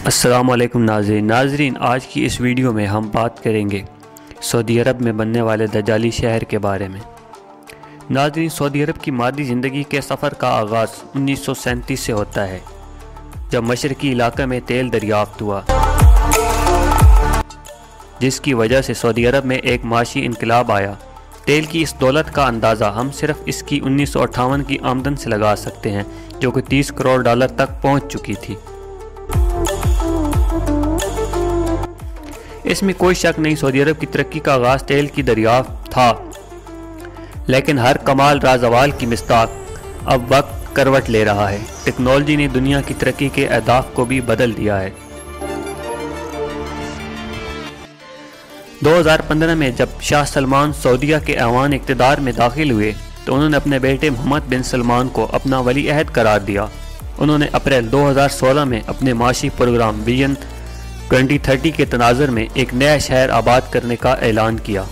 السلام علیکم ناظرین آج کی اس ویڈیو میں ہم بات کریں گے سعودی عرب میں بننے والے دجالی شہر کے بارے میں۔ ناظرین، سعودی عرب کی مادی زندگی کے سفر کا آغاز 1937 سے ہوتا ہے، جب مشرقی علاقے میں تیل دریافت ہوا، جس کی وجہ سے سعودی عرب میں ایک معاشی انقلاب آیا۔ تیل کی اس دولت کا اندازہ ہم صرف اس کی 1958 کی آمدن سے لگا سکتے ہیں، جو کہ 30 کروڑ ڈالر تک پہنچ چکی تھی۔ اس میں کوئی شک نہیں، سعودی عرب کی ترقی کا آغاز تیل کی دریافت تھا، لیکن ہر کمال رازوال کی مصداق اب وقت کروٹ لے رہا ہے۔ ٹیکنالوجی نے دنیا کی ترقی کے اہداف کو بھی بدل دیا ہے۔ 2015 میں جب شاہ سلمان سعودیہ کے ایوان اقتدار میں داخل ہوئے تو انہوں نے اپنے بیٹے محمد بن سلمان کو اپنا ولی عہد قرار دیا۔ انہوں نے اپریل 2016 میں اپنے معاشی پروگرام ویژن 2030 کے تناظر میں ایک نیا شہر آباد کرنے کا اعلان کیا۔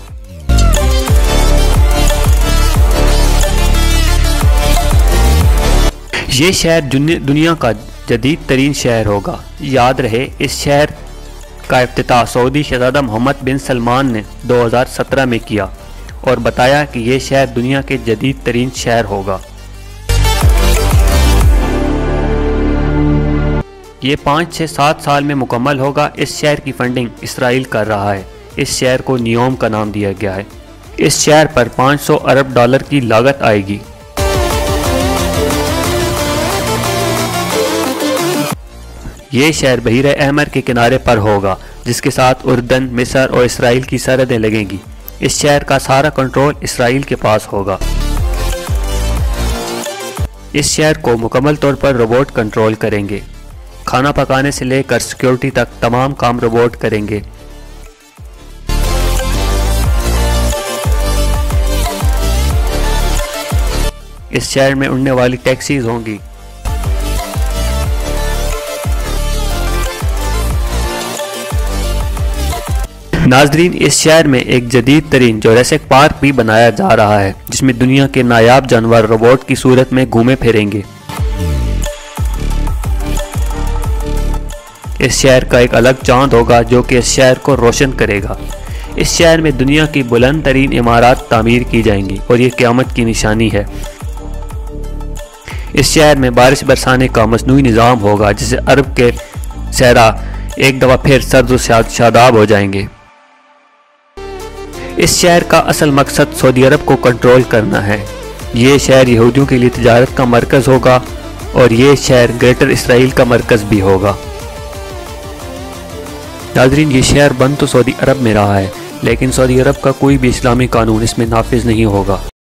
یہ شہر دنیا کا جدید ترین شہر ہوگا۔ یاد رہے، اس شہر کا افتتاح سعودی شہزادہ محمد بن سلمان نے 2017 میں کیا اور بتایا کہ یہ شہر دنیا کے جدید ترین شہر ہوگا۔ یہ 5 سے 7 سال میں مکمل ہوگا۔ اس شہر کی فنڈنگ اسرائیل کر رہا ہے۔ اس شہر کو نیوم کا نام دیا گیا ہے۔ اس شہر پر 500 ارب ڈالر کی لاگت آئے گی۔ یہ شہر بحیر احمر کے کنارے پر ہوگا، جس کے ساتھ اردن، مصر اور اسرائیل کی سرحدیں لگیں گی۔ اس شہر کا سارا کنٹرول اسرائیل کے پاس ہوگا۔ اس شہر کو مکمل طور پر روبوٹ کنٹرول کریں گے۔ کھانا پکانے سے لے کر سیکیورٹی تک تمام کام روبوٹ کریں گے۔ اس شہر میں اڑنے والی ٹیکسیز ہوں گی۔ ناظرین، اس شہر میں ایک جدید ترین جوراسک پارک بھی بنایا جا رہا ہے، جس میں دنیا کے نایاب جانور روبوٹ کی صورت میں گھومے پھریں گے۔ اس شہر کا ایک الگ چاند ہوگا جو کہ اس شہر کو روشن کرے گا۔ اس شہر میں دنیا کی بلند ترین عمارات تعمیر کی جائیں گی اور یہ قیامت کی نشانی ہے۔ اس شہر میں بارش برسانے کا مصنوعی نظام ہوگا، جس سے عرب کے صحرا ایک دفعہ پھر سرد و شاداب ہو جائیں گے۔ اس شہر کا اصل مقصد سعودی عرب کو کنٹرول کرنا ہے۔ یہ شہر یہودیوں کے لیے تجارت کا مرکز ہوگا اور یہ شہر گریٹر اسرائیل کا مرکز بھی ہوگا۔ ناظرین، یہ شہر بند تو سعودی عرب میں رہا ہے، لیکن سعودی عرب کا کوئی بھی اسلامی قانون اس میں نافذ نہیں ہوگا۔